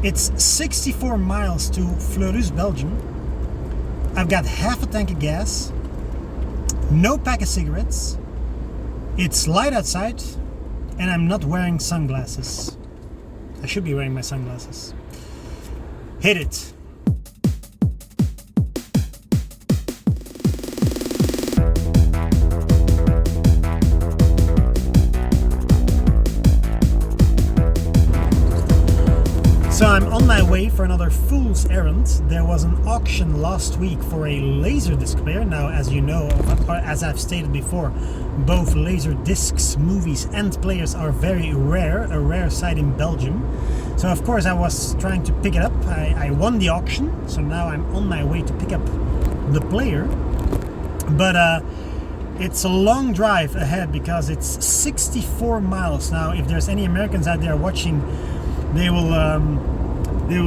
It's 64 miles to Fleurus, Belgium. I've got half a tank of gas, no pack of cigarettes, it's light outside, and I'm not wearing sunglasses. I should be wearing my sunglasses. Hit it! So I'm on my way for another fool's errand. There was an auction last week for a LaserDisc player. Now, as you know, as I've stated before, both LaserDiscs, movies and players are very rare, a rare sight in Belgium. So of course I was trying to pick it up. I won the auction, so now I'm on my way to pick up the player. But it's a long drive ahead because it's 64 miles. Now, if there's any Americans out there watching, they will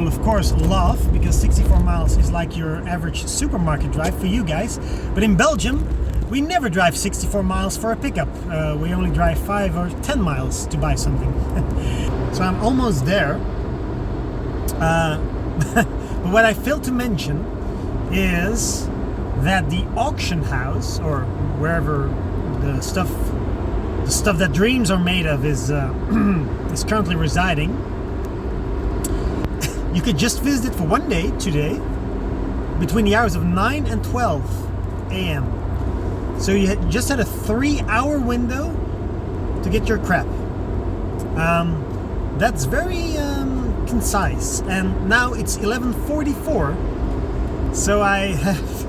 of course laugh, because 64 miles is like your average supermarket drive for you guys. But in Belgium, we never drive 64 miles for a pickup. We only drive 5 or 10 miles to buy something. So I'm almost there. But what I failed to mention is that the auction house, or wherever the stuff that dreams are made of, is currently residing. You could just visit it for one day today, between the hours of 9 and 12 a.m. So you just had a 3-hour window to get your crap. That's very concise. And now it's 11:44. So I have...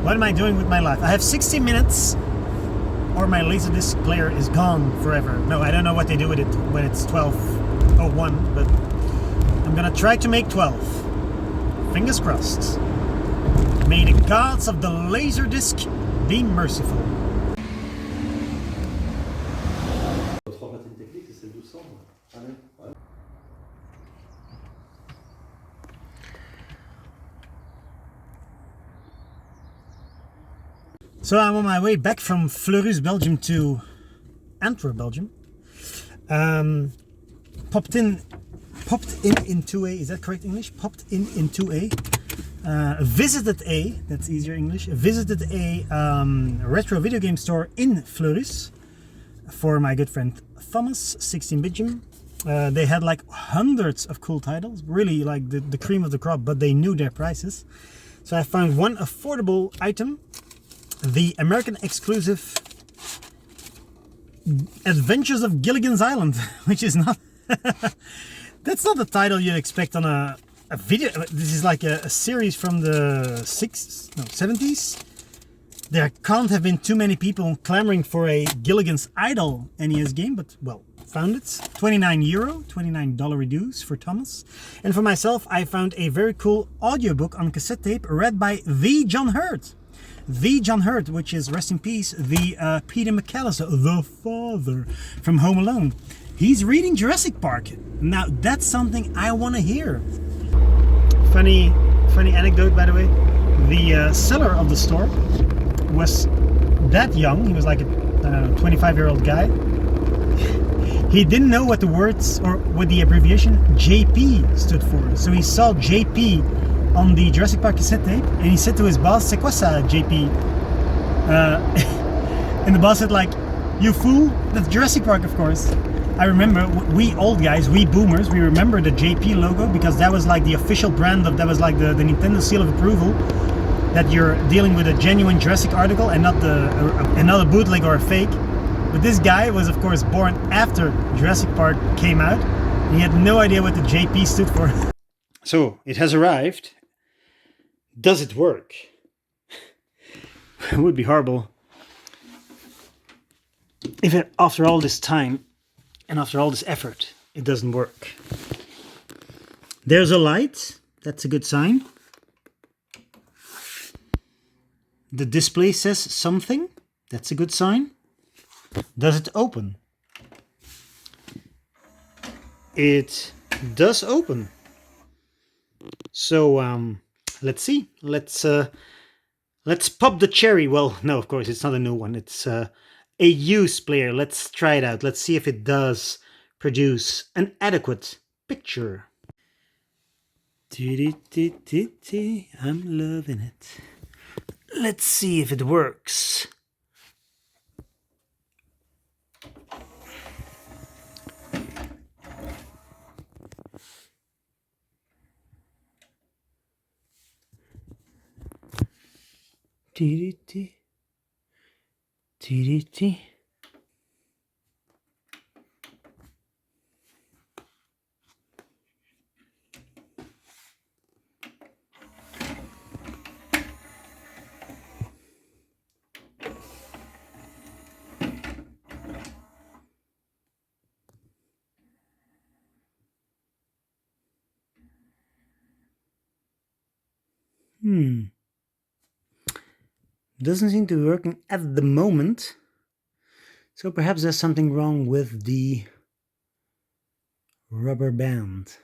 What am I doing with my life? I have 60 minutes or my LaserDisc player is gone forever. No, I don't know what they do with it when it's 12:01, but I'm gonna try to make 12. Fingers crossed. May the gods of the LaserDisc be merciful. So I'm on my way back from Fleurus, Belgium to Antwerp, Belgium. Popped in into a, is that correct English? Popped in into a, visited a, that's easier English, visited a retro video game store in Fleurus for my good friend Thomas, 16-bit Jim. They had like hundreds of cool titles, really like the cream of the crop, but they knew their prices. So I found one affordable item, the American exclusive Adventures of Gilligan's Island, which is not... That's not the title you'd expect on a video. This is like a series from the 70s. There can't have been too many people clamoring for a Gilligan's Idol NES game, but well, found it. €29, $29 reduce for Thomas. And for myself, I found a very cool audiobook on cassette tape read by the John Hurt. The John Hurt, which is, rest in peace, the Peter McAllister, the father from Home Alone. He's reading Jurassic Park. Now that's something I want to hear. Funny anecdote, by the way. The seller of the store was that young. He was like a 25-year-old guy. He didn't know what the words, or what the abbreviation JP stood for. So he saw JP on the Jurassic Park cassette tape, and he said to his boss, "C'est quoi ça, JP?" And the boss said, like, "You fool, that's Jurassic Park, of course." I remember, we old guys, we boomers, we remember the JP logo, because that was like the official brand of, that was like the Nintendo seal of approval, that you're dealing with a genuine Jurassic article and not a bootleg or a fake. But this guy was of course born after Jurassic Park came out, and he had no idea what the JP stood for. So it has arrived. Does it work? It would be horrible if it, after all this time and after all this effort, it doesn't work. There's a light. That's a good sign. The display says something. That's a good sign. Does it open? It does open. So let's see. Let's pop the cherry. Well, no, of course it's not a new one. It's a used player. Let's try it out. Let's see if it does produce an adequate picture. I'm loving it. Let's see if it works. Doesn't seem to be working at the moment. So perhaps there's something wrong with the rubber band.